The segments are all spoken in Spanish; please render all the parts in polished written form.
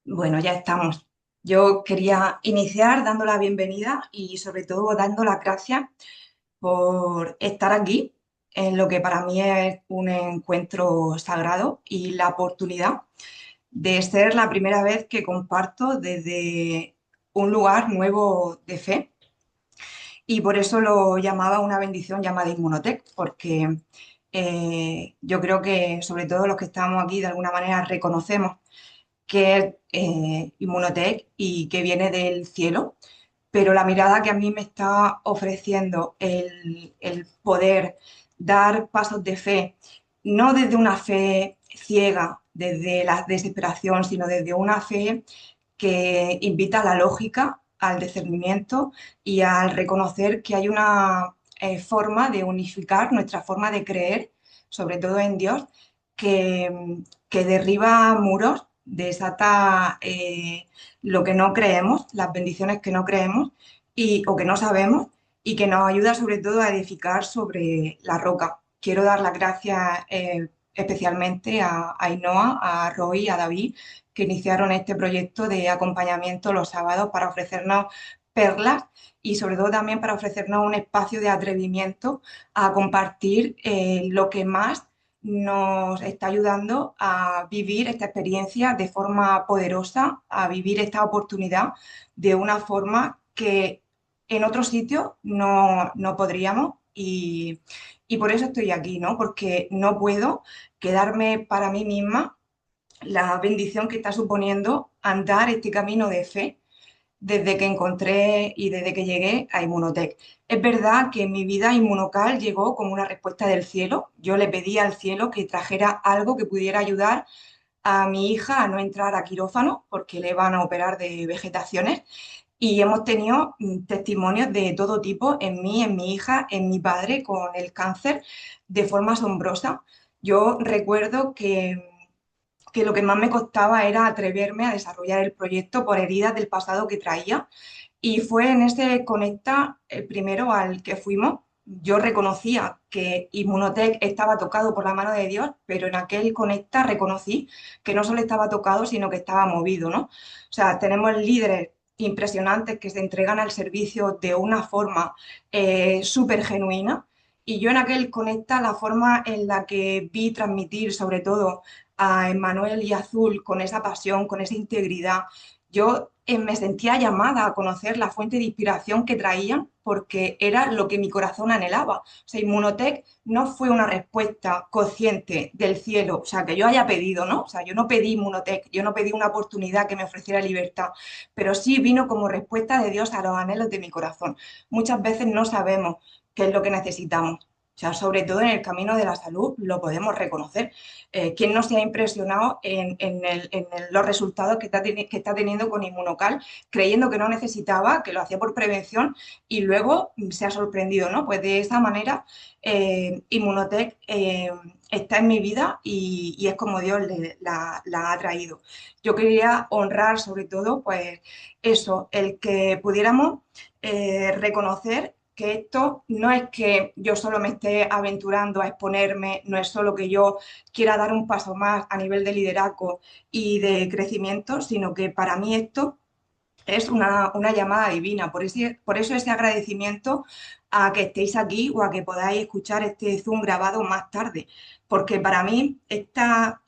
Bueno, ya estamos. Yo quería iniciar dando la bienvenida y sobre todo dando las gracias por estar aquí en lo que para mí es un encuentro sagrado y la oportunidad de ser la primera vez que comparto desde un lugar nuevo de fe. Y por eso lo llamaba una bendición llamada Inmunotech, porque yo creo que sobre todo los que estamos aquí de alguna manera reconocemos que es Inmunotech y que viene del cielo, pero la mirada que a mí me está ofreciendo el poder dar pasos de fe, no desde una fe ciega, desde la desesperación, sino desde una fe que invita a la lógica, al discernimiento y al reconocer que hay una forma de unificar nuestra forma de creer, sobre todo en Dios, que derriba muros, desata lo que no creemos, las bendiciones que no creemos o que no sabemos y que nos ayuda sobre todo a edificar sobre la roca. Quiero dar las gracias especialmente a Ainhoa, a Roy, a David, que iniciaron este proyecto de acompañamiento los sábados para ofrecernos perlas y sobre todo también para ofrecernos un espacio de atrevimiento a compartir lo que más nos está ayudando a vivir esta experiencia de forma poderosa, a vivir esta oportunidad de una forma que en otro sitio no podríamos y por eso estoy aquí, ¿no? Porque no puedo quedarme para mí misma la bendición que está suponiendo andar este camino de fe desde que encontré y desde que llegué a Inmunotech. Es verdad que en mi vida Inmunocal llegó como una respuesta del cielo. Yo le pedí al cielo que trajera algo que pudiera ayudar a mi hija a no entrar a quirófano porque le van a operar de vegetaciones y hemos tenido testimonios de todo tipo en mí, en mi hija, en mi padre con el cáncer de forma asombrosa. Yo recuerdo que lo que más me costaba era atreverme a desarrollar el proyecto por heridas del pasado que traía. Y fue en ese Conecta, el primero al que fuimos. Yo reconocía que Inmunotech estaba tocado por la mano de Dios, pero en aquel Conecta reconocí que no solo estaba tocado, sino que estaba movido, ¿no? O sea, tenemos líderes impresionantes que se entregan al servicio de una forma súper genuina. Y yo en aquel Conecta, la forma en la que vi transmitir, sobre todo a Emmanuel y Azul, con esa pasión, con esa integridad, yo me sentía llamada a conocer la fuente de inspiración que traían porque era lo que mi corazón anhelaba. O sea, Inmunotech no fue una respuesta consciente del cielo, o sea, que yo haya pedido, ¿no? O sea, yo no pedí Inmunotech, yo no pedí una oportunidad que me ofreciera libertad, pero sí vino como respuesta de Dios a los anhelos de mi corazón. Muchas veces no sabemos qué es lo que necesitamos. O sea, sobre todo en el camino de la salud lo podemos reconocer. ¿Quién no se ha impresionado los resultados que está teniendo con Inmunocal, creyendo que no necesitaba, que lo hacía por prevención y luego se ha sorprendido, ¿no? Pues de esa manera Inmunotech está en mi vida y es como Dios la ha traído. Yo quería honrar sobre todo, pues eso, el que pudiéramos reconocer que esto no es que yo solo me esté aventurando a exponerme, no es solo que yo quiera dar un paso más a nivel de liderazgo y de crecimiento, sino que para mí esto es una llamada divina. Por eso ese agradecimiento a que estéis aquí o a que podáis escuchar este Zoom grabado más tarde, porque para mí esta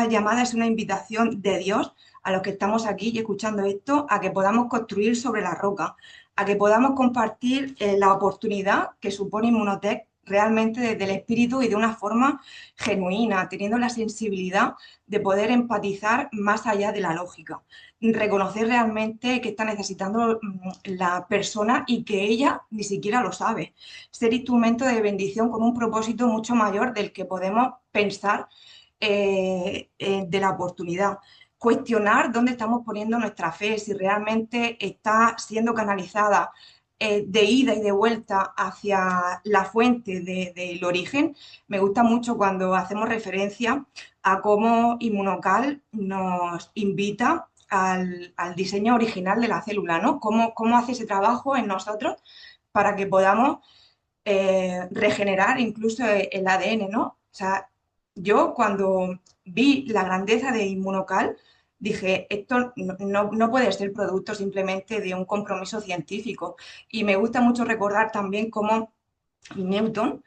llamada es una invitación de Dios a los que estamos aquí y escuchando esto, a que podamos construir sobre la roca, a que podamos compartir la oportunidad que supone Inmunotech realmente desde el espíritu y de una forma genuina, teniendo la sensibilidad de poder empatizar más allá de la lógica, reconocer realmente qué está necesitando la persona y que ella ni siquiera lo sabe. Ser instrumento de bendición con un propósito mucho mayor del que podemos pensar de la oportunidad. Cuestionar dónde estamos poniendo nuestra fe, si realmente está siendo canalizada de ida y de vuelta hacia la fuente del origen. Me gusta mucho cuando hacemos referencia a cómo Inmunocal nos invita al diseño original de la célula, ¿no? Cómo hace ese trabajo en nosotros para que podamos regenerar incluso el ADN, ¿no? O sea, yo cuando vi la grandeza de Inmunocal, dije, esto no puede ser producto simplemente de un compromiso científico. Y me gusta mucho recordar también cómo Newton,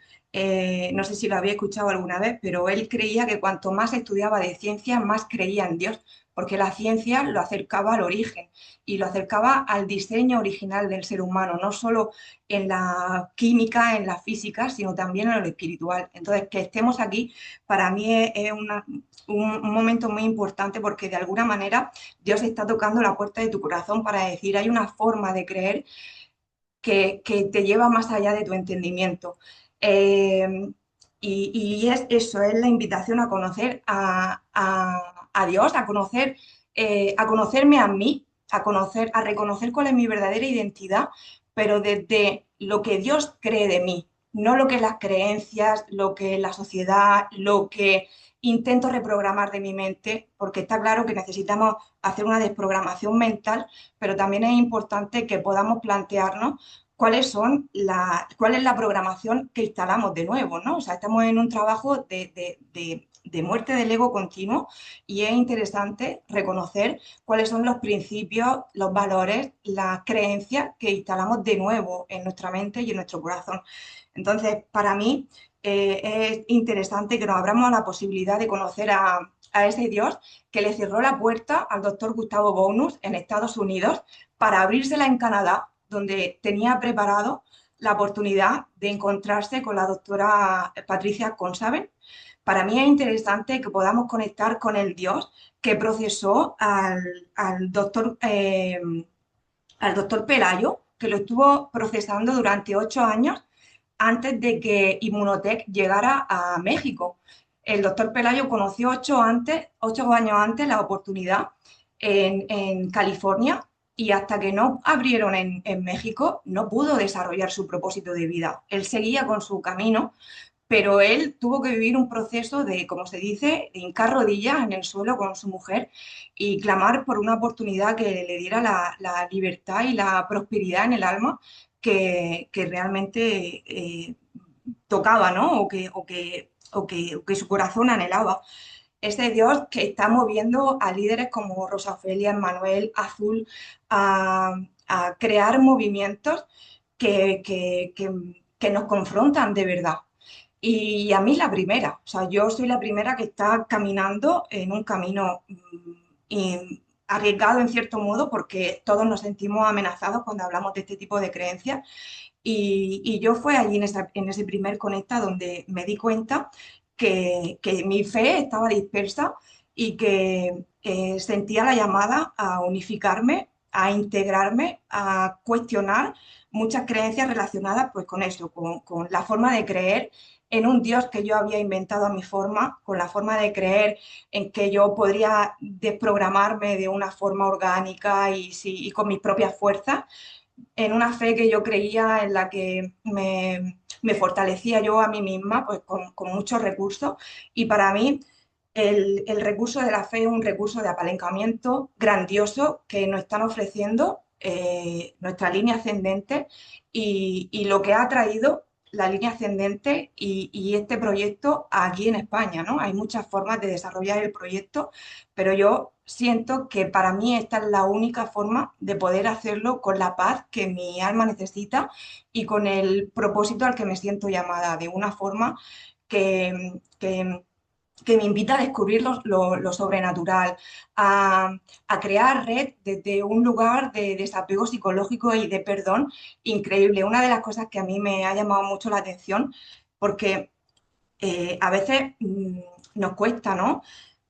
no sé si lo había escuchado alguna vez, pero él creía que cuanto más estudiaba de ciencia, más creía en Dios, porque la ciencia lo acercaba al origen y lo acercaba al diseño original del ser humano, no solo en la química, en la física, sino también en lo espiritual. Entonces, que estemos aquí para mí es un momento muy importante porque de alguna manera Dios está tocando la puerta de tu corazón para decir, hay una forma de creer que te lleva más allá de tu entendimiento. Eh, y es eso, es la invitación a conocer a Dios, a conocerme a mí, a reconocer cuál es mi verdadera identidad, pero desde lo que Dios cree de mí, no lo que las creencias, lo que la sociedad, lo que intento reprogramar de mi mente, porque está claro que necesitamos hacer una desprogramación mental, pero también es importante que podamos plantearnos cuál es la programación que instalamos de nuevo, ¿no? O sea, estamos en un trabajo de muerte del ego continuo y es interesante reconocer cuáles son los principios, los valores, las creencias que instalamos de nuevo en nuestra mente y en nuestro corazón. Entonces, para mí es interesante que nos abramos a la posibilidad de conocer a ese Dios que le cerró la puerta al doctor Gustavo Bonus en Estados Unidos para abrírsela en Canadá, donde tenía preparado la oportunidad de encontrarse con la doctora Patricia Consaven. Para mí es interesante que podamos conectar con el Dios que procesó al doctor Pelayo, que lo estuvo procesando durante 8 años antes de que Inmunotech llegara a México. El doctor Pelayo conoció 8 años antes la oportunidad en California y hasta que no abrieron en México no pudo desarrollar su propósito de vida. Él seguía con su camino, pero él tuvo que vivir un proceso de, como se dice, de hincar rodillas en el suelo con su mujer y clamar por una oportunidad que le diera la libertad y la prosperidad en el alma que realmente tocaba, ¿no? O que su corazón anhelaba. Ese Dios que está moviendo a líderes como Rosa Ofelia, Manuel Azul, a, a crear movimientos que nos confrontan de verdad. Y a mí la primera, o sea, yo soy la primera que está caminando en un camino arriesgado en cierto modo porque todos nos sentimos amenazados cuando hablamos de este tipo de creencias y yo fue allí en ese primer Conecta donde me di cuenta que mi fe estaba dispersa y que sentía la llamada a unificarme, a integrarme, a cuestionar muchas creencias relacionadas pues con eso, con la forma de creer en un Dios que yo había inventado a mi forma, con la forma de creer en que yo podría desprogramarme de una forma orgánica y con mis propias fuerzas en una fe que yo creía, en la que me fortalecía yo a mí misma, pues con muchos recursos. Y para mí el recurso de la fe es un recurso de apalancamiento grandioso que nos están ofreciendo nuestra línea ascendente y lo que ha traído la línea ascendente y este proyecto aquí en España, ¿no? Hay muchas formas de desarrollar el proyecto, pero yo siento que para mí esta es la única forma de poder hacerlo con la paz que mi alma necesita y con el propósito al que me siento llamada, de una forma que, que, que me invita a descubrir lo sobrenatural, a, a crear red desde un lugar de desapego psicológico y de perdón increíble. Una de las cosas que a mí me ha llamado mucho la atención, porque a veces nos cuesta, ¿no?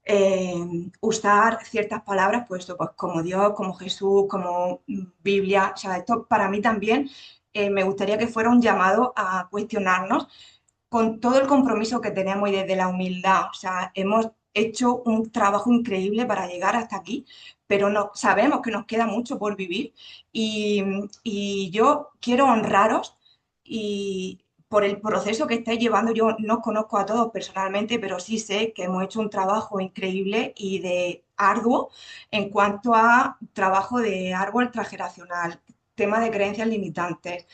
Eh, Usar ciertas palabras, pues, pues como Dios, como Jesús, como Biblia. O sea, esto para mí también me gustaría que fuera un llamado a cuestionarnos con todo el compromiso que tenemos y desde la humildad. O sea, hemos hecho un trabajo increíble para llegar hasta aquí, pero no, sabemos que nos queda mucho por vivir y yo quiero honraros y por el proceso que estáis llevando. Yo no os conozco a todos personalmente, pero sí sé que hemos hecho un trabajo increíble y de arduo en cuanto a trabajo de árbol transgeneracional, tema de creencias limitantes,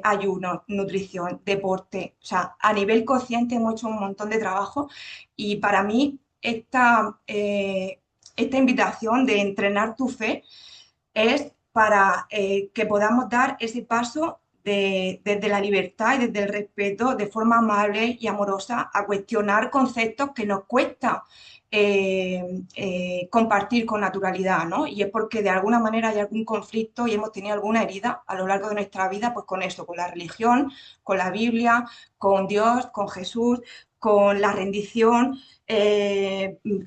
ayuno, nutrición, deporte. O sea, a nivel consciente hemos hecho un montón de trabajo y para mí esta invitación de entrenar tu fe es para que podamos dar ese paso desde la libertad y desde el respeto, de forma amable y amorosa, a cuestionar conceptos que nos cuesta compartir con naturalidad, ¿no? Y es porque de alguna manera hay algún conflicto y hemos tenido alguna herida a lo largo de nuestra vida, pues con eso, con la religión, con la Biblia, con Dios, con Jesús, con la rendición,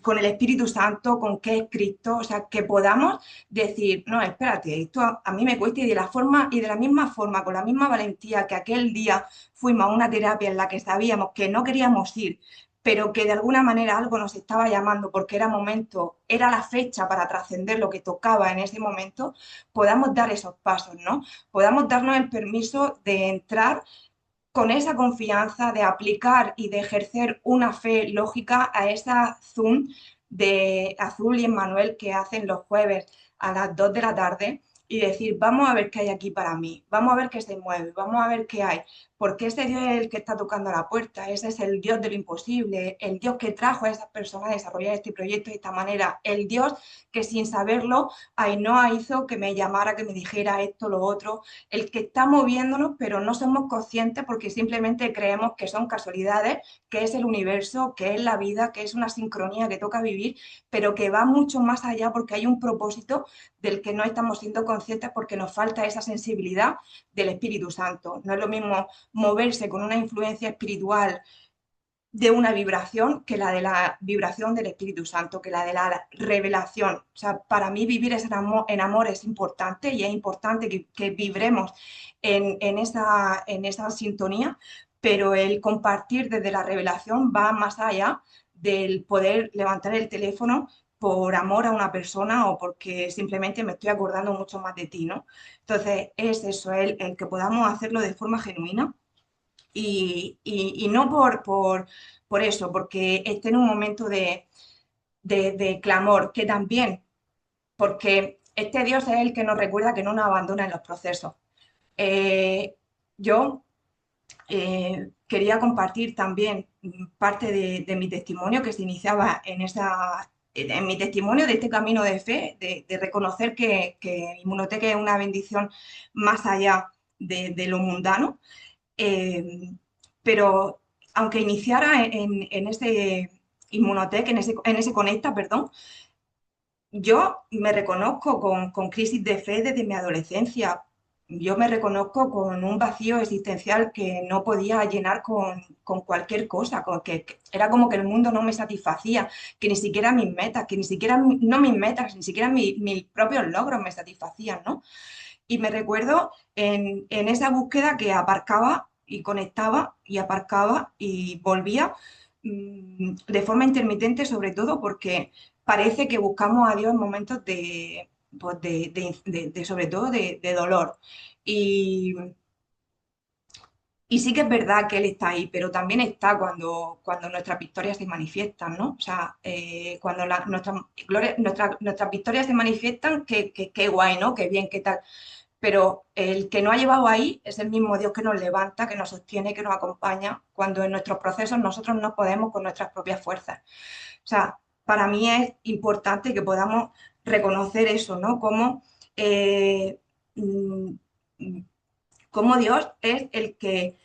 con el Espíritu Santo, con qué es Cristo, o sea, que podamos decir, no, espérate, esto a mí me cuesta y de la forma y de la misma forma, con la misma valentía que aquel día fuimos a una terapia en la que sabíamos que no queríamos ir, pero que de alguna manera algo nos estaba llamando porque era momento, era la fecha para trascender lo que tocaba en ese momento, podamos dar esos pasos, ¿no? Podamos darnos el permiso de entrar con esa confianza, de aplicar y de ejercer una fe lógica a esa Zoom de Azul y Emmanuel que hacen los jueves a las 2 de la tarde y decir, vamos a ver qué hay aquí para mí, vamos a ver qué se mueve, vamos a ver qué hay, porque ese Dios es el que está tocando la puerta, ese es el Dios de lo imposible, el Dios que trajo a esas personas a desarrollar este proyecto de esta manera, el Dios que sin saberlo Ainhoa hizo que me llamara, que me dijera esto, lo otro, el que está moviéndonos, pero no somos conscientes porque simplemente creemos que son casualidades, que es el universo, que es la vida, que es una sincronía que toca vivir, pero que va mucho más allá porque hay un propósito del que no estamos siendo conscientes porque nos falta esa sensibilidad del Espíritu Santo. No es lo mismo moverse con una influencia espiritual de una vibración que la de la vibración del Espíritu Santo, que la de la revelación. O sea, para mí vivir en amor es importante y es importante que vibremos en esa sintonía, pero el compartir desde la revelación va más allá del poder levantar el teléfono por amor a una persona o porque simplemente me estoy acordando mucho más de ti, ¿no? Entonces, es eso, el que podamos hacerlo de forma genuina y no por eso, porque esté en un momento de clamor, que también, porque este Dios es el que nos recuerda que no nos abandona en los procesos. Eh, yo quería compartir también parte de mi testimonio que se iniciaba en mi testimonio de este camino de fe, de reconocer que Inmunoteca es una bendición más allá de lo mundano. Eh, pero aunque iniciara en ese Inmunotech, en ese Conecta, perdón, yo me reconozco con crisis de fe desde mi adolescencia. Yo me reconozco con un vacío existencial que no podía llenar con cualquier cosa, que era como que el mundo no me satisfacía, que ni siquiera mis metas, que ni siquiera, no mis metas, ni siquiera mis propios logros me satisfacían, ¿no? Y me recuerdo en esa búsqueda que aparcaba y conectaba y aparcaba y volvía de forma intermitente, sobre todo porque parece que buscamos a Dios en momentos pues sobre todo de dolor. Y, y sí que es verdad que Él está ahí, pero también está cuando nuestras victorias se manifiestan, ¿no? O sea, cuando nuestras victorias se manifiestan, qué guay, ¿no? Qué bien, qué tal, pero el que nos ha llevado ahí es el mismo Dios que nos levanta, que nos sostiene, que nos acompaña, cuando en nuestros procesos nosotros no podemos con nuestras propias fuerzas. O sea, para mí es importante que podamos reconocer eso, ¿no? Eh, mm, Como Dios es el que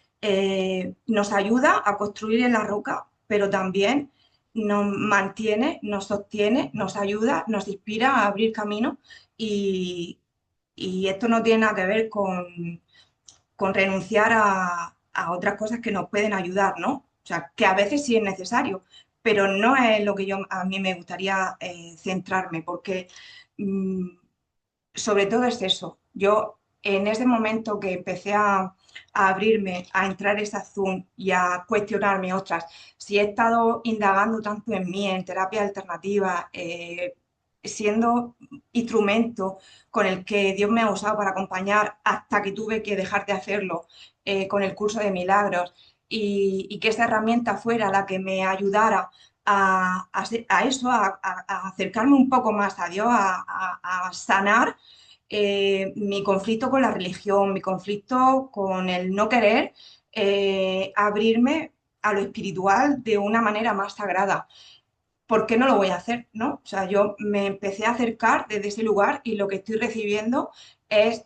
nos ayuda a construir en la roca, pero también nos mantiene, nos sostiene, nos ayuda, nos inspira a abrir camino y, y esto no tiene nada que ver con renunciar a otras cosas que nos pueden ayudar, ¿no? O sea, que a veces sí es necesario, pero no es lo que a mí me gustaría centrarme, porque mm, sobre todo es eso. Yo en ese momento que empecé a abrirme, a entrar en esa Zoom y a cuestionarme, otras, si he estado indagando tanto en mí, en terapia alternativa, siendo instrumento con el que Dios me ha usado para acompañar hasta que tuve que dejar de hacerlo con el curso de milagros y que esa herramienta fuera la que me ayudara a eso, a acercarme un poco más a Dios, a sanar mi conflicto con la religión, mi conflicto con el no querer abrirme a lo espiritual de una manera más sagrada. ¿por qué no lo voy a hacer? ¿No? O sea, yo me empecé a acercar desde ese lugar y lo que estoy recibiendo es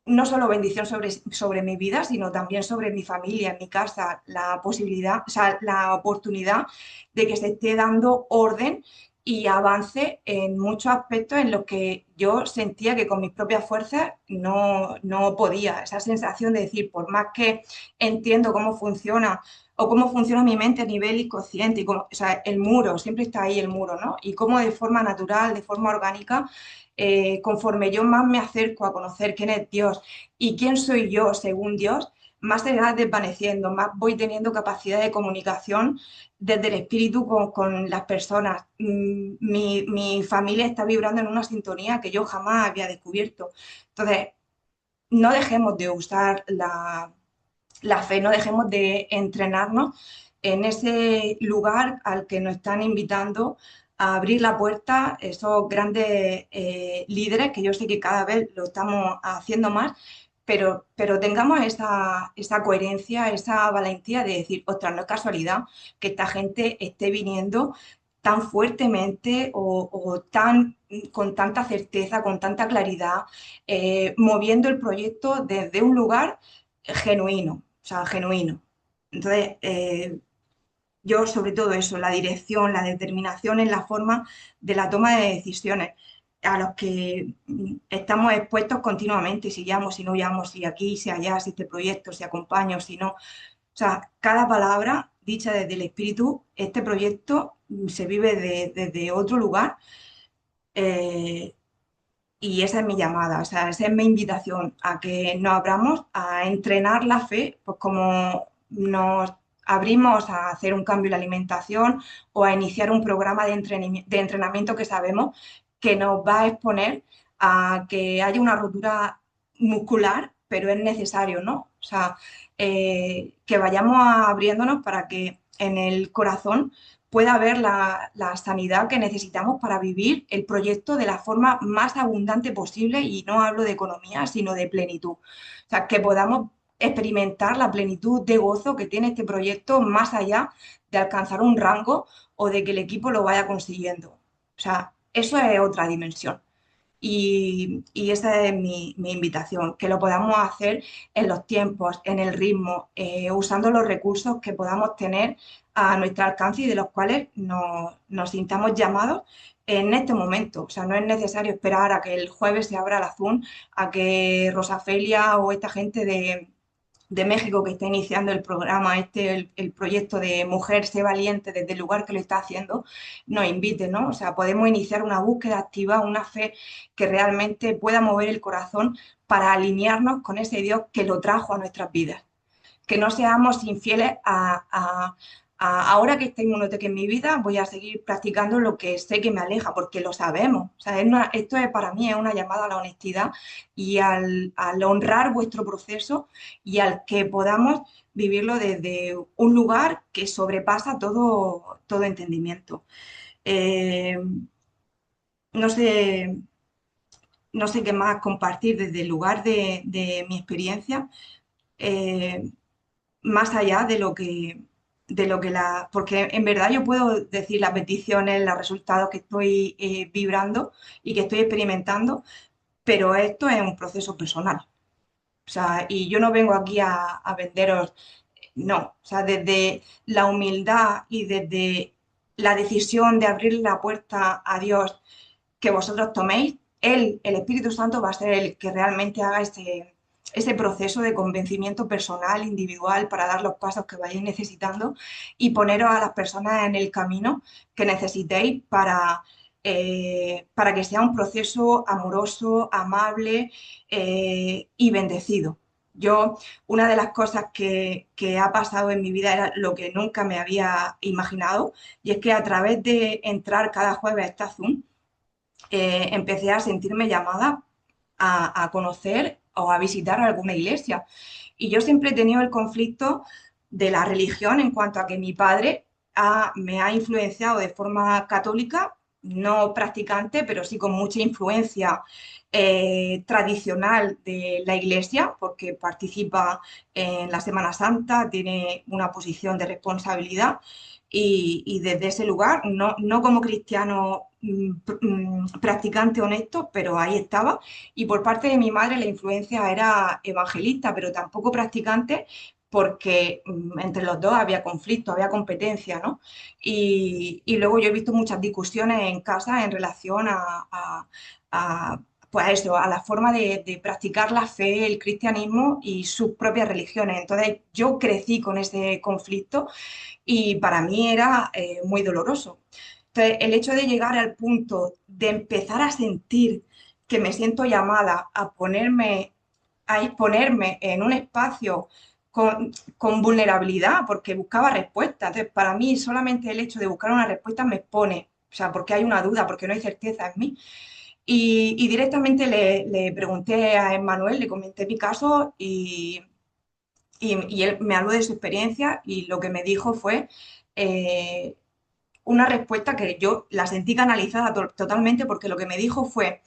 no solo bendición sobre mi vida, sino también sobre mi familia, en mi casa, la posibilidad, o sea, la oportunidad de que se esté dando orden y avance en muchos aspectos en los que yo sentía que con mis propias fuerzas no podía. Esa sensación de decir, por más que entiendo cómo funciona o cómo funciona mi mente a nivel inconsciente, y cómo, o sea, el muro, siempre está ahí el muro, ¿no? Y cómo de forma natural, de forma orgánica, conforme yo más me acerco a conocer quién es Dios y quién soy yo según Dios, más se va desvaneciendo, más voy teniendo capacidad de comunicación desde el espíritu con las personas. Mi familia está vibrando en una sintonía que yo jamás había descubierto. Entonces, no dejemos de usar la fe, no dejemos de entrenarnos en ese lugar al que nos están invitando a abrir la puerta esos grandes líderes, que yo sé que cada vez lo estamos haciendo más, pero tengamos esa coherencia, esa valentía de decir, ostras, no es casualidad que esta gente esté viniendo tan fuertemente o con tanta certeza, con tanta claridad, moviendo el proyecto desde un lugar genuino, o sea, genuino. Entonces, yo sobre todo eso, la dirección, la determinación en la forma de la toma de decisiones a los que estamos expuestos continuamente, si llamo, si no llamo, si aquí, si allá, si este proyecto, si acompaño, si no. O sea, cada palabra dicha desde el espíritu, este proyecto se vive desde otro lugar, eh, y esa es mi llamada, o sea, esa es mi invitación a que nos abramos a entrenar la fe, pues como nos abrimos a hacer un cambio en la alimentación o a iniciar un programa de entrenamiento que sabemos que nos va a exponer a que haya una rotura muscular, pero es necesario, ¿no? O sea, que vayamos abriéndonos para que en el corazón pueda haber la sanidad que necesitamos para vivir el proyecto de la forma más abundante posible, y no hablo de economía, sino de plenitud. O sea, que podamos experimentar la plenitud de gozo que tiene este proyecto más allá de alcanzar un rango o de que el equipo lo vaya consiguiendo. O sea, eso es otra dimensión. Y esa es mi invitación, que lo podamos hacer en los tiempos, en el ritmo, usando los recursos que podamos tener a nuestro alcance y de los cuales nos sintamos llamados en este momento. O sea, no es necesario esperar a que el jueves se abra la Zoom, a que Rosafelia o esta gente de México que está iniciando el programa, el proyecto de Mujer Sé Valiente desde el lugar que lo está haciendo, nos invite, ¿no? O sea, podemos iniciar una búsqueda activa, una fe que realmente pueda mover el corazón para alinearnos con ese Dios que lo trajo a nuestras vidas, que no seamos infieles ahora que está Inmunotech en mi vida, voy a seguir practicando lo que sé que me aleja, porque lo sabemos. O sea, esto es, para mí es una llamada a la honestidad y al honrar vuestro proceso y al que podamos vivirlo desde un lugar que sobrepasa todo entendimiento. Eh, no sé, no sé qué más compartir desde el lugar de mi experiencia. Eh, Más allá porque en verdad yo puedo decir las peticiones, los resultados que estoy vibrando y que estoy experimentando, pero esto es un proceso personal. O sea, y yo no vengo aquí a venderos, no. O sea, desde la humildad y desde la decisión de abrir la puerta a Dios que vosotros toméis, Él, el Espíritu Santo, va a ser el que realmente haga ese proceso de convencimiento personal, individual, para dar los pasos que vayáis necesitando y poneros a las personas en el camino que necesitéis para que sea un proceso amoroso, amable y bendecido. Yo, una de las cosas que ha pasado en mi vida era lo que nunca me había imaginado, y es que a través de entrar cada jueves a esta Zoom, empecé a sentirme llamada a conocer o a visitar alguna iglesia. Y yo siempre he tenido el conflicto de la religión en cuanto a que mi padre me ha influenciado de forma católica, no practicante, pero sí con mucha influencia tradicional de la Iglesia, porque participa en la Semana Santa, tiene una posición de responsabilidad y desde ese lugar, no como cristiano practicante honesto, pero ahí estaba. Y por parte de mi madre la influencia era evangelista, pero tampoco practicante, porque entre los dos había conflicto, había competencia, ¿no? Y luego yo he visto muchas discusiones en casa en relación a, pues a eso, a la forma de practicar la fe, el cristianismo y sus propias religiones. Entonces yo crecí con ese conflicto y para mí era muy doloroso. Entonces el hecho de llegar al punto de empezar a sentir que me siento llamada a exponerme en un espacio con vulnerabilidad, porque buscaba respuestas. Entonces, para mí, solamente el hecho de buscar una respuesta me expone, o sea, porque hay una duda, porque no hay certeza en mí. Y directamente le pregunté a Emmanuel, le comenté mi caso y él me habló de su experiencia y lo que me dijo fue eh, una respuesta que yo la sentí canalizada totalmente porque lo que me dijo fue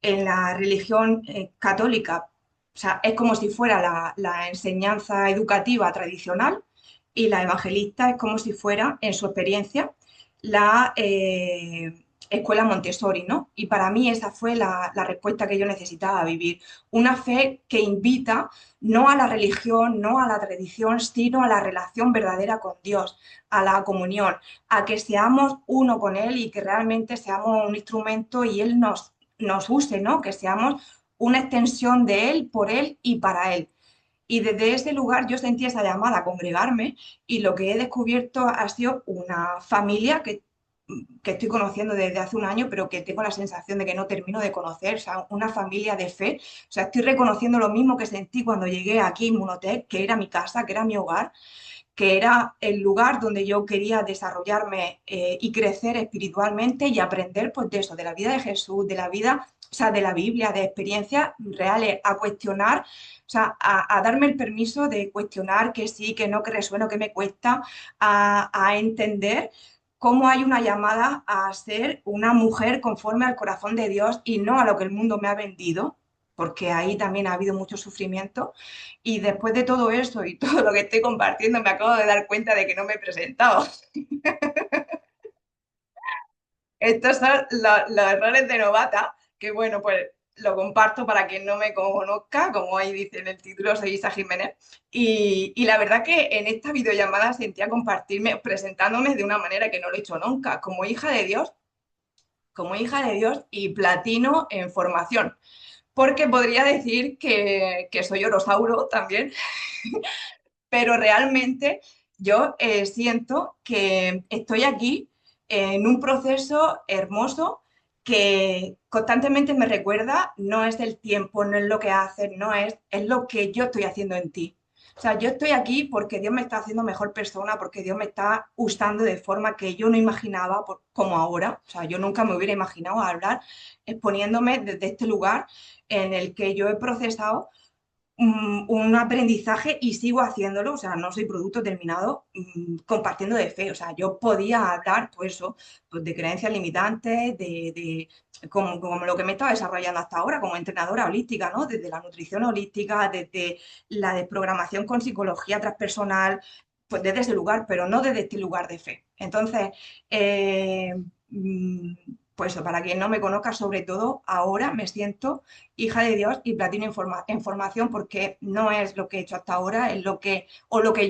en la religión católica, o sea, es como si fuera la enseñanza educativa tradicional y la evangelista es como si fuera, en su experiencia, la escuela Montessori, ¿no? Y para mí esa fue la respuesta que yo necesitaba vivir. Una fe que invita no a la religión, no a la tradición, sino a la relación verdadera con Dios, a la comunión, a que seamos uno con Él y que realmente seamos un instrumento y Él nos use, ¿no? Que seamos una extensión de Él, por Él y para Él. Y desde ese lugar yo sentí esa llamada a congregarme y lo que he descubierto ha sido una familia que estoy conociendo desde hace un año, pero que tengo la sensación de que no termino de conocer, o sea, una familia de fe. O sea, estoy reconociendo lo mismo que sentí cuando llegué aquí a Inmunotech, que era mi casa, que era mi hogar, que era el lugar donde yo quería desarrollarme y crecer espiritualmente y aprender pues de eso, de la vida de Jesús, de la vida, o sea, de la Biblia, de experiencias reales, a cuestionar, o sea, a darme el permiso de cuestionar que sí, que no, que resueno, que me cuesta, a entender cómo hay una llamada a ser una mujer conforme al corazón de Dios y no a lo que el mundo me ha vendido, porque ahí también ha habido mucho sufrimiento. Y después de todo eso y todo lo que estoy compartiendo, me acabo de dar cuenta de que no me he presentado. Estos son los errores de novata, que bueno, pues lo comparto para quien no me conozca, como ahí dice en el título, soy Isa Jiménez. Y la verdad que en esta videollamada sentía compartirme, presentándome de una manera que no lo he hecho nunca, como hija de Dios y platino en formación. Porque podría decir que soy orosauro también, pero realmente yo siento que estoy aquí en un proceso hermoso que constantemente me recuerda, no es el tiempo, no es lo que haces, no es, es lo que yo estoy haciendo en ti. O sea, yo estoy aquí porque Dios me está haciendo mejor persona, porque Dios me está usando de forma que yo no imaginaba como ahora. O sea, yo nunca me hubiera imaginado hablar exponiéndome desde este lugar en el que yo he procesado un aprendizaje y sigo haciéndolo, o sea, no soy producto terminado compartiendo de fe, o sea, yo podía hablar, pues eso, pues de creencias limitantes, como lo que me estaba desarrollando hasta ahora como entrenadora holística, ¿no? Desde la nutrición holística, desde la desprogramación con psicología transpersonal, pues desde ese lugar, pero no desde este lugar de fe. Entonces, eh, mm, pues eso, para quien no me conozca, sobre todo ahora me siento hija de Dios y platino en formación porque no es lo que he hecho hasta ahora, es lo que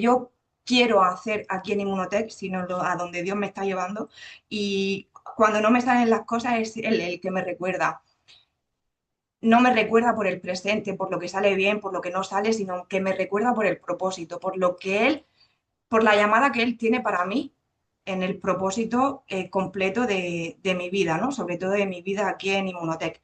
yo quiero hacer aquí en Inmunotech, sino a donde Dios me está llevando. Y cuando no me salen las cosas es Él el que me recuerda. No me recuerda por el presente, por lo que sale bien, por lo que no sale, sino que me recuerda por el propósito, por lo que Él, por la llamada que Él tiene para mí en el propósito completo de mi vida, ¿no? Sobre todo de mi vida aquí en Inmunotech.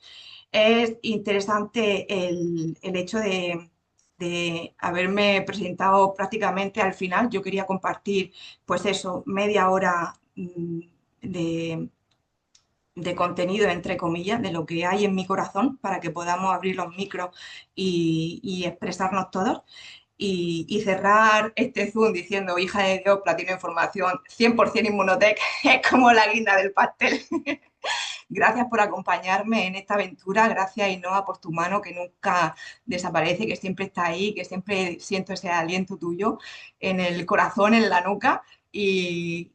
Es interesante el hecho de haberme presentado prácticamente al final. Yo quería compartir, pues eso, media hora de contenido, entre comillas, de lo que hay en mi corazón para que podamos abrir los micros y expresarnos todos. y cerrar este Zoom diciendo, hija de Dios, platino información, 100% Inmunotech, es como la guinda del pastel. Gracias por acompañarme en esta aventura, gracias Ainhoa por tu mano que nunca desaparece, que siempre está ahí, que siempre siento ese aliento tuyo en el corazón, en la nuca y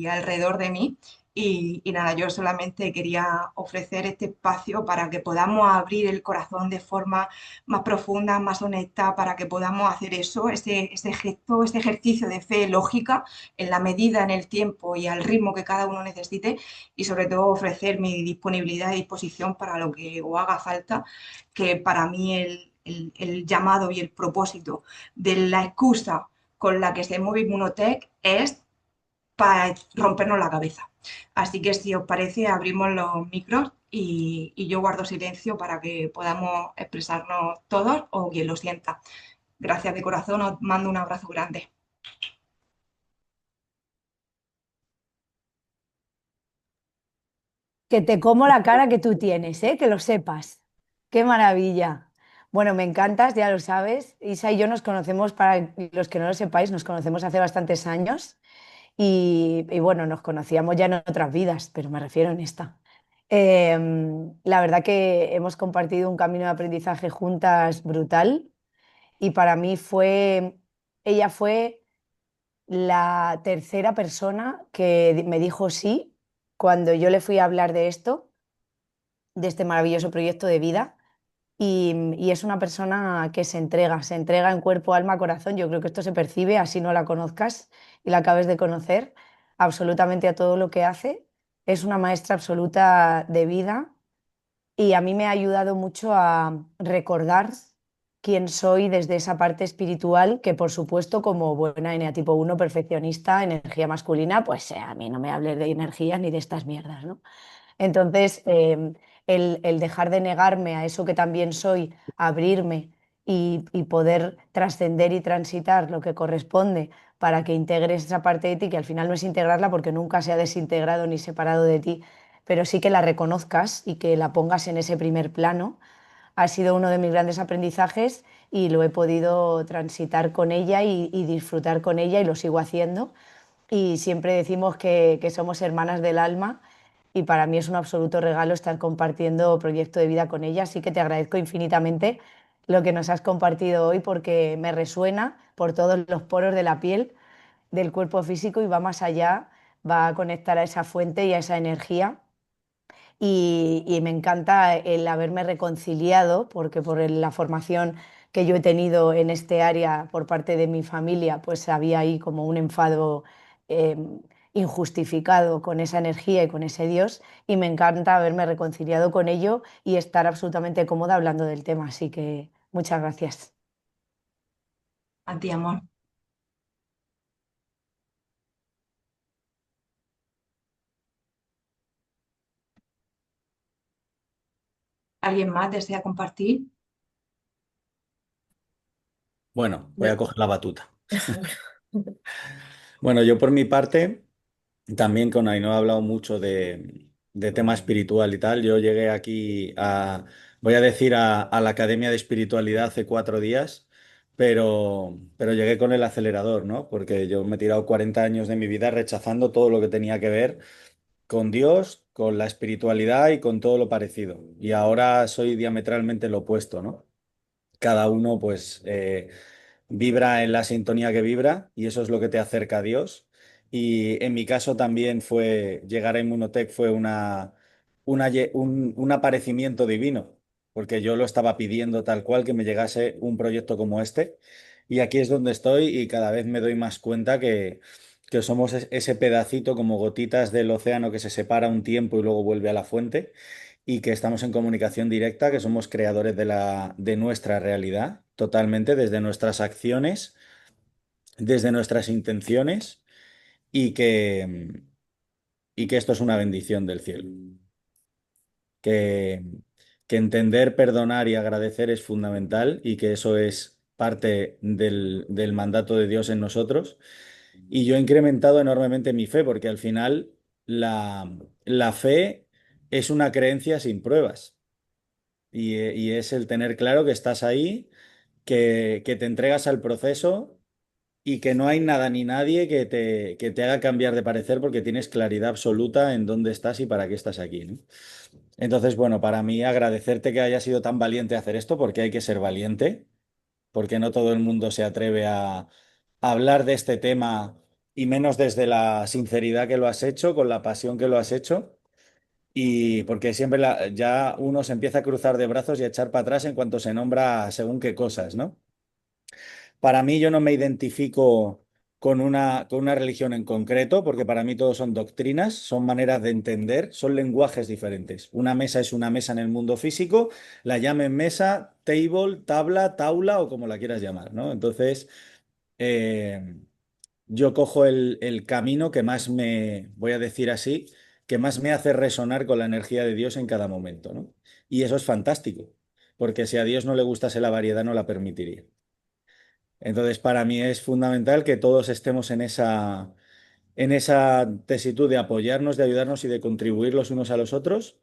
alrededor de mí. Y nada, yo solamente quería ofrecer este espacio para que podamos abrir el corazón de forma más profunda, más honesta, para que podamos hacer eso, ese gesto, ese ejercicio de fe lógica en la medida, en el tiempo y al ritmo que cada uno necesite y sobre todo ofrecer mi disponibilidad y disposición para lo que os haga falta, que para mí el llamado y el propósito de la excusa con la que se mueve Inmunotech es para rompernos la cabeza. Así que si os parece, abrimos los micros y yo guardo silencio para que podamos expresarnos todos o quien lo sienta. Gracias de corazón, os mando un abrazo grande. Que te como la cara que tú tienes, ¿eh? Que lo sepas. Qué maravilla. Bueno, me encantas, ya lo sabes. Isa y yo nos conocemos, para los que no lo sepáis, nos conocemos hace bastantes años y bueno, nos conocíamos ya en otras vidas, pero me refiero en esta. La verdad que hemos compartido un camino de aprendizaje juntas brutal y para mí ella fue la tercera persona que me dijo sí cuando yo le fui a hablar de esto, de este maravilloso proyecto de vida. Y es una persona que se entrega en cuerpo, alma, corazón. Yo creo que esto se percibe, así no la conozcas y la acabes de conocer, absolutamente a todo lo que hace. Es una maestra absoluta de vida y a mí me ha ayudado mucho a recordar quién soy desde esa parte espiritual, que por supuesto como buena tipo uno perfeccionista, energía masculina, pues a mí no me hables de energías ni de estas mierdas, ¿no? Entonces, el dejar de negarme a eso que también soy, abrirme y poder trascender y transitar lo que corresponde para que integres esa parte de ti, que al final no es integrarla porque nunca se ha desintegrado ni separado de ti, pero sí que la reconozcas y que la pongas en ese primer plano, ha sido uno de mis grandes aprendizajes y lo he podido transitar con ella y disfrutar con ella y lo sigo haciendo y siempre decimos que somos hermanas del alma y para mí es un absoluto regalo estar compartiendo proyecto de vida con ella, así que te agradezco infinitamente lo que nos has compartido hoy porque me resuena por todos los poros de la piel, del cuerpo físico y va más allá, va a conectar a esa fuente y a esa energía y me encanta el haberme reconciliado, porque la formación que yo he tenido en este área por parte de mi familia, pues había ahí como un enfado eh, injustificado con esa energía y con ese Dios, y me encanta haberme reconciliado con ello y estar absolutamente cómoda hablando del tema. Así que muchas gracias. A ti, amor. ¿Alguien más desea compartir? Bueno, voy Yo- a coger la batuta. Bueno, yo por mi parte, también con Ainhoa he hablado mucho de tema espiritual y tal. Yo llegué aquí voy a decir, a la Academia de Espiritualidad hace 4 días, pero llegué con el acelerador, ¿no? Porque yo me he tirado 40 años de mi vida rechazando todo lo que tenía que ver con Dios, con la espiritualidad y con todo lo parecido. Y ahora soy diametralmente lo opuesto, ¿no? Cada uno, pues, vibra en la sintonía que vibra y eso es lo que te acerca a Dios. Y en mi caso también llegar a Inmunotech fue un aparecimiento divino, porque yo lo estaba pidiendo tal cual que me llegase un proyecto como este. Y aquí es donde estoy y cada vez me doy más cuenta que somos ese pedacito como gotitas del océano que se separa un tiempo y luego vuelve a la fuente y que estamos en comunicación directa, que somos creadores de nuestra realidad totalmente, desde nuestras acciones, desde nuestras intenciones y que esto es una bendición del cielo. Que, que entender, perdonar y agradecer es fundamental y que eso es parte del mandato de Dios en nosotros. Y yo he incrementado enormemente mi fe porque al final la fe es una creencia sin pruebas. Y es el tener claro que estás ahí que te entregas al proceso y que no hay nada ni nadie que te haga cambiar de parecer porque tienes claridad absoluta en dónde estás y para qué estás aquí, ¿no? Entonces, bueno, para mí agradecerte que hayas sido tan valiente a hacer esto, porque hay que ser valiente, porque no todo el mundo se atreve a hablar de este tema y menos desde la sinceridad que lo has hecho, con la pasión que lo has hecho. Y porque siempre ya uno se empieza a cruzar de brazos y a echar para atrás en cuanto se nombra según qué cosas, ¿no? Para mí yo no me identifico con una religión en concreto, porque para mí todos son doctrinas, son maneras de entender, son lenguajes diferentes. Una mesa es una mesa en el mundo físico, la llamen mesa, table, tabla, taula o como la quieras llamar, ¿no? Entonces, eh, yo cojo el camino que más me, voy a decir así, que más me hace resonar con la energía de Dios en cada momento, ¿no? Y eso es fantástico, porque si a Dios no le gustase la variedad, no la permitiría. Entonces, para mí es fundamental que todos estemos en esa tesitud de apoyarnos, de ayudarnos y de contribuir los unos a los otros.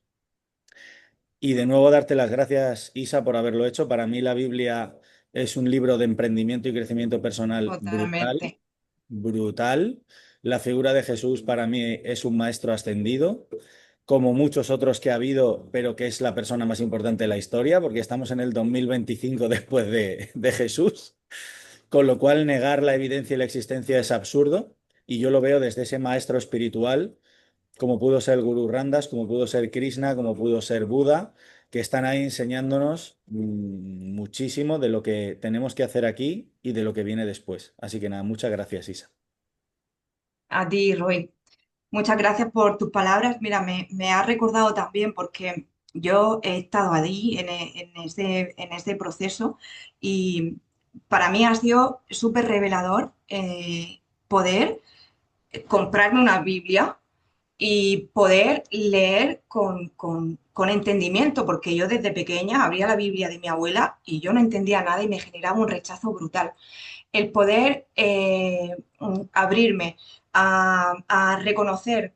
Y de nuevo darte las gracias, Isa, por haberlo hecho. Para mí la Biblia es un libro de emprendimiento y crecimiento personal brutal, Totalmente. brutal. La figura de Jesús para mí es un maestro ascendido, como muchos otros que ha habido, pero que es la persona más importante de la historia, porque estamos en el 2025 después de Jesús. Con lo cual, negar la evidencia y la existencia es absurdo, y yo lo veo desde ese maestro espiritual, como pudo ser el Gurú Randas, como pudo ser Krishna, como pudo ser Buda, que están ahí enseñándonos muchísimo de lo que tenemos que hacer aquí y de lo que viene después. Así que nada, muchas gracias, Isa. A ti, Roy. Muchas gracias por tus palabras. Mira, me ha recordado también porque yo he estado allí en ese proceso y para mí ha sido súper revelador poder comprarme una Biblia y poder leer con entendimiento, porque yo desde pequeña abría la Biblia de mi abuela y yo no entendía nada y me generaba un rechazo brutal. El poder abrirme a reconocer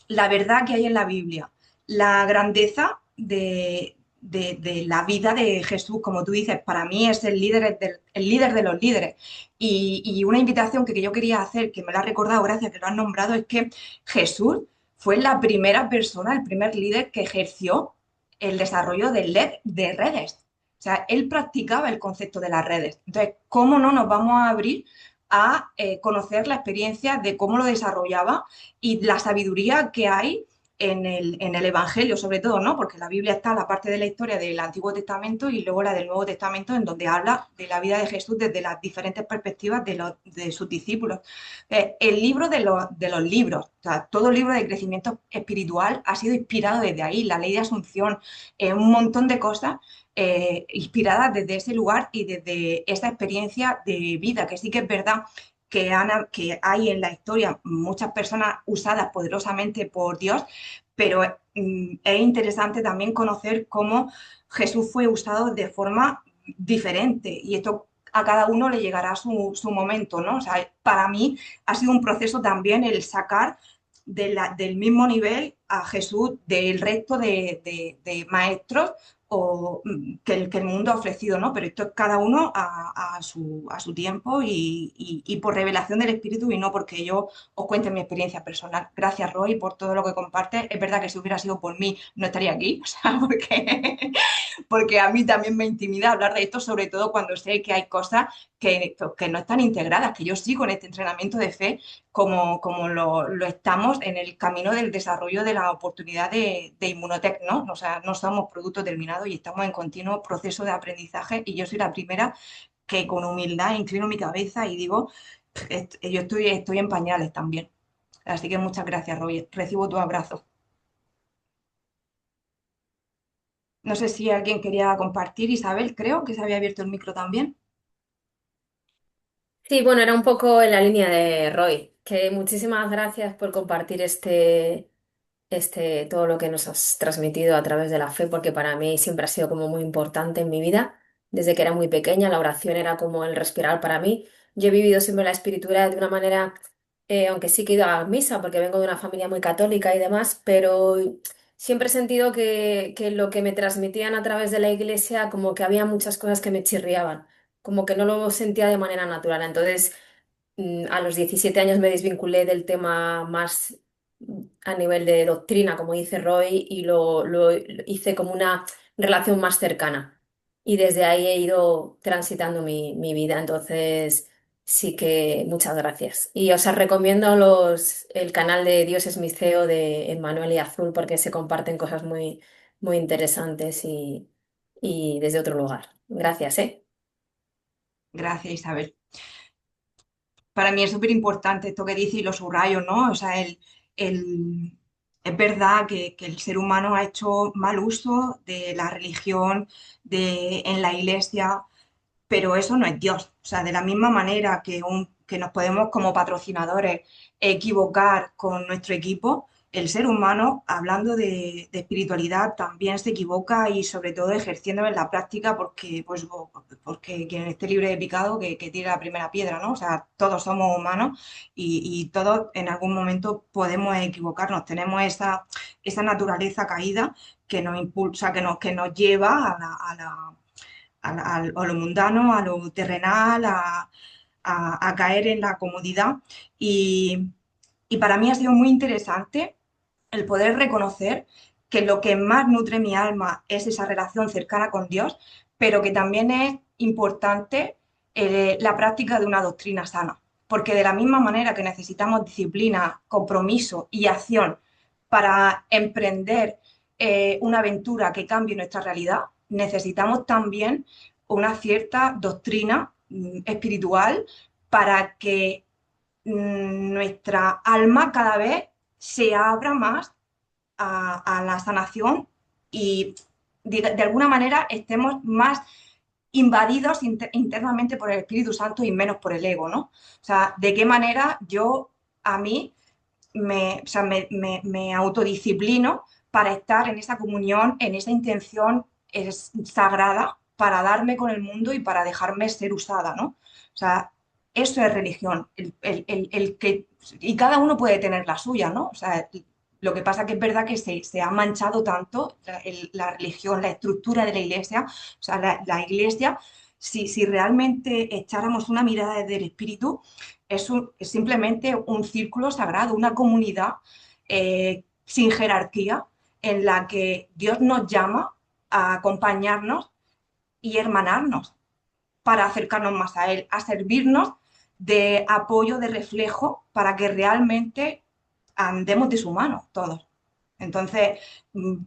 la verdad que hay en la Biblia, la grandeza de la vida de Jesús, como tú dices, para mí es el líder de los líderes. Y una invitación que yo quería hacer, que me la ha recordado, gracias que lo han nombrado, es que Jesús fue la primera persona, el primer líder que ejerció el desarrollo de redes. O sea, él practicaba el concepto de las redes. Entonces, ¿cómo no nos vamos a abrir a conocer la experiencia de cómo lo desarrollaba y la sabiduría que hay en el Evangelio, sobre todo, ¿no? Porque la Biblia está la parte de la historia del Antiguo Testamento y luego la del Nuevo Testamento, en donde habla de la vida de Jesús desde las diferentes perspectivas de sus discípulos. El libro de los libros, o sea, todo libro de crecimiento espiritual ha sido inspirado desde ahí, la ley de Asunción, un montón de cosas inspiradas desde ese lugar y desde esa experiencia de vida, que sí que es verdad que hay en la historia muchas personas usadas poderosamente por Dios, pero es interesante también conocer cómo Jesús fue usado de forma diferente y esto a cada uno le llegará su momento, ¿no? O sea, para mí ha sido un proceso también el sacar del mismo nivel a Jesús del resto de maestros o, que el mundo ha ofrecido, ¿no? Pero esto es cada uno a su tiempo y por revelación del Espíritu y no porque yo os cuente mi experiencia personal. Gracias, Roy, por todo lo que compartes. Es verdad que si hubiera sido por mí, no estaría aquí, o sea, porque a mí también me intimida hablar de esto, sobre todo cuando sé que hay cosas que no están integradas, que yo sigo en este entrenamiento de fe como lo estamos en el camino del desarrollo de la oportunidad de Inmunotech, ¿no? O sea, no somos producto terminado y estamos en continuo proceso de aprendizaje y yo soy la primera que con humildad inclino mi cabeza y digo, yo estoy en pañales también. Así que muchas gracias, Roger. Recibo tu abrazo. No sé si alguien quería compartir, Isabel, creo que se había abierto el micro también. Sí, bueno, era un poco en la línea de Roy, que muchísimas gracias por compartir todo lo que nos has transmitido a través de la fe, porque para mí siempre ha sido como muy importante en mi vida. Desde que era muy pequeña, la oración era como el respirar para mí. Yo he vivido siempre la espiritualidad de una manera, aunque sí que he ido a misa, porque vengo de una familia muy católica y demás, pero siempre he sentido que lo que me transmitían a través de la iglesia, como que había muchas cosas que me chirriaban. como que no lo sentía de manera natural. Entonces, a los 17 años me desvinculé del tema más a nivel de doctrina, como dice Roy, y lo hice como una relación más cercana. Y desde ahí he ido transitando mi vida. Entonces, sí que muchas gracias. Y os recomiendo el canal de Dios es mi CEO de Emmanuel y Azul porque se comparten cosas muy, muy interesantes y desde otro lugar. Gracias, ¿eh? Gracias, Isabel. Para mí es súper importante esto que dice y lo subrayo, ¿no? O sea, el- es verdad que el ser humano ha hecho mal uso de la religión en la iglesia, pero eso no es Dios. O sea, de la misma manera que nos podemos como patrocinadores equivocar con nuestro equipo, el ser humano, hablando de espiritualidad, también se equivoca y sobre todo ejerciéndolo en la práctica porque, pues, porque quien esté libre de pecado que tire la primera piedra, ¿no? O sea, todos somos humanos y todos en algún momento podemos equivocarnos. Tenemos esa naturaleza caída que nos impulsa, que nos lleva a lo mundano, a lo terrenal, a caer en la comodidad. Y, y para mí ha sido muy interesante el poder reconocer que lo que más nutre mi alma es esa relación cercana con Dios, pero que también es importante la práctica de una doctrina sana. Porque de la misma manera que necesitamos disciplina, compromiso y acción para emprender una aventura que cambie nuestra realidad, necesitamos también una cierta doctrina espiritual para que nuestra alma cada vez se abra más a la sanación y de alguna manera estemos más invadidos internamente por el Espíritu Santo y menos por el ego, ¿no? O sea, de qué manera yo a mí o sea, me autodisciplino para estar en esa comunión, en esa intención sagrada para darme con el mundo y para dejarme ser usada, ¿no? O sea, eso es religión, y cada uno puede tener la suya, ¿no? O sea, lo que pasa que es verdad que se ha manchado tanto la religión, la estructura de la iglesia, o sea, la iglesia, si realmente echáramos una mirada desde el espíritu, es simplemente un círculo sagrado, una comunidad sin jerarquía en la que Dios nos llama a acompañarnos y hermanarnos para acercarnos más a Él, a servirnos de apoyo, de reflejo, para que realmente andemos de su mano todos. Entonces, mm,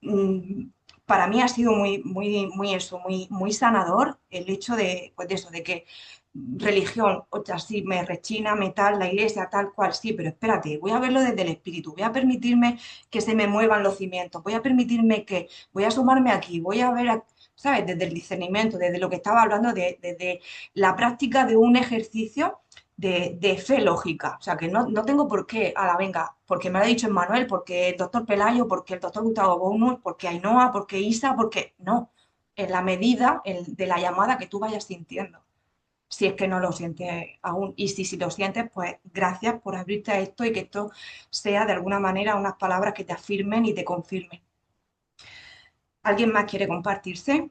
mm, para mí ha sido muy sanador el hecho de, pues de eso, de que religión, o sea, sí, me rechina, me tal, la iglesia, tal cual, sí, pero espérate, voy a verlo desde el espíritu, voy a permitirme que se me muevan los cimientos, voy a permitirme que, voy a sumarme aquí, voy a ver, ¿sabes? Desde el discernimiento, desde lo que estaba hablando, desde la práctica de un ejercicio de fe lógica. O sea, que no tengo por qué, a la venga, porque me lo ha dicho Emmanuel, porque el doctor Pelayo, porque el doctor Gustavo Bonus, porque Ainhoa, porque Isa, porque no, en la medida de la llamada que tú vayas sintiendo. Si es que no lo sientes aún. Y si lo sientes, pues gracias por abrirte a esto y que esto sea de alguna manera unas palabras que te afirmen y te confirmen. ¿Alguien más quiere compartirse?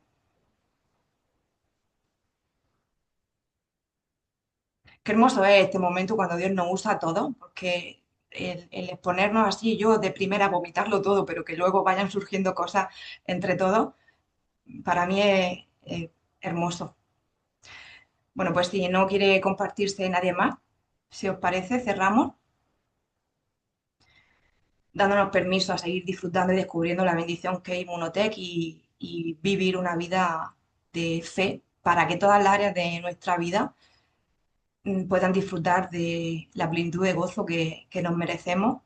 Qué hermoso es este momento cuando Dios nos usa a todos, porque el exponernos así, yo de primera vomitarlo todo, pero que luego vayan surgiendo cosas entre todos, para mí es hermoso. Bueno, pues si no quiere compartirse nadie más, si os parece, cerramos dándonos permiso a seguir disfrutando y descubriendo la bendición que es Inmunotech y vivir una vida de fe para que todas las áreas de nuestra vida puedan disfrutar de la plenitud de gozo que nos merecemos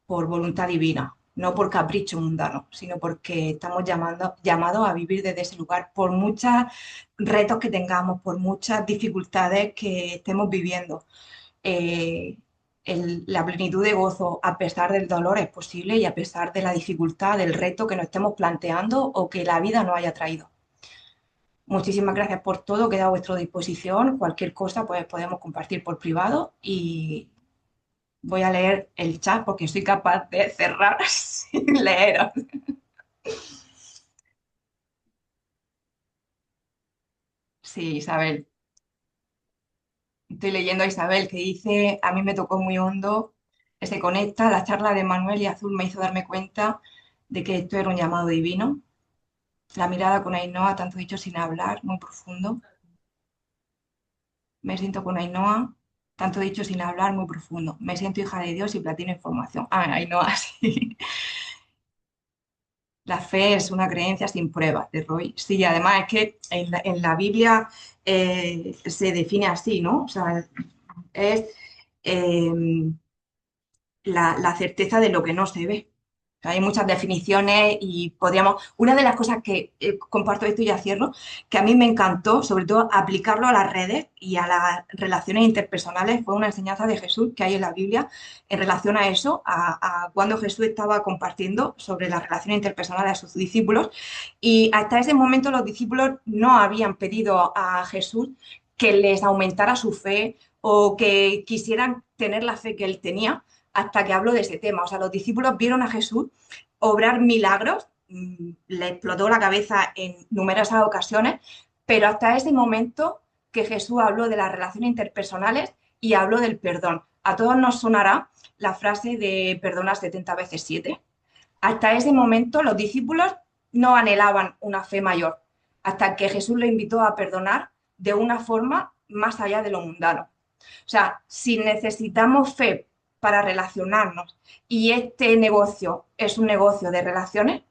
por voluntad divina, no por capricho mundano, sino porque estamos llamados a vivir desde ese lugar, por muchos retos que tengamos, por muchas dificultades que estemos viviendo. Eh, la plenitud de gozo a pesar del dolor es posible y a pesar de la dificultad, del reto que nos estemos planteando o que la vida nos haya traído. Muchísimas gracias por todo, queda a vuestra disposición. Cualquier cosa pues podemos compartir por privado y voy a leer el chat porque soy capaz de cerrar sin leer. Sí, Isabel. Estoy leyendo a Isabel que dice, a mí me tocó muy hondo, que se conecta, la charla de Manuel y Azul me hizo darme cuenta de que esto era un llamado divino. La mirada con Ainhoa, tanto dicho sin hablar, muy profundo. Me siento con Ainhoa, tanto dicho sin hablar, muy profundo. Me siento hija de Dios y platino información. Ah, Ainhoa, sí. La fe es una creencia sin pruebas, de Roy. Sí, además es que en la Biblia se define así, ¿no? O sea, es eh, la certeza de lo que no se ve. O sea, hay muchas definiciones y podríamos... Una de las cosas que comparto esto y ya cierro, que a mí me encantó, sobre todo aplicarlo a las redes y a las relaciones interpersonales, fue una enseñanza de Jesús que hay en la Biblia en relación a eso, a cuando Jesús estaba compartiendo sobre las relaciones interpersonales a sus discípulos. Y hasta ese momento los discípulos no habían pedido a Jesús que les aumentara su fe o que quisieran tener la fe que él tenía hasta que habló de ese tema. O sea, los discípulos vieron a Jesús obrar milagros, le explotó la cabeza en numerosas ocasiones, pero hasta ese momento que Jesús habló de las relaciones interpersonales y habló del perdón. A todos nos sonará la frase de perdona 70 veces 7. Hasta ese momento los discípulos no anhelaban una fe mayor, hasta que Jesús le invitó a perdonar de una forma más allá de lo mundano. O sea, si necesitamos fe para relacionarnos y este negocio es un negocio de relaciones,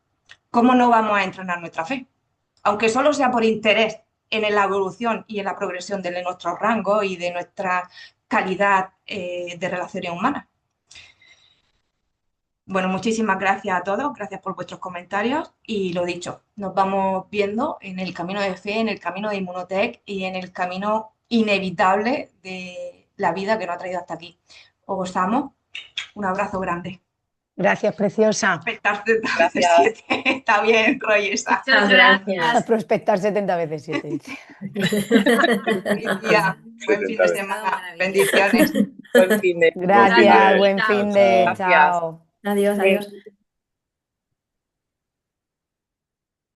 ¿cómo no vamos a entrenar nuestra fe? Aunque solo sea por interés en la evolución y en la progresión de nuestros rangos y de nuestra calidad de relaciones humanas. Bueno, muchísimas gracias a todos, gracias por vuestros comentarios y lo dicho, nos vamos viendo en el camino de fe, en el camino de Inmunotech y en el camino inevitable de la vida que nos ha traído hasta aquí. Os amo, un abrazo grande. Gracias, preciosa. Prospectar 70 veces Gracias. 7. Está bien, Roy, está. Muchas gracias. Prospectar 70 veces 7. Feliz día, buen fin de 70 veces. semana, bendiciones. Buen fin de. Gracias, buen fin de. Gracias. Chao. Adiós, adiós.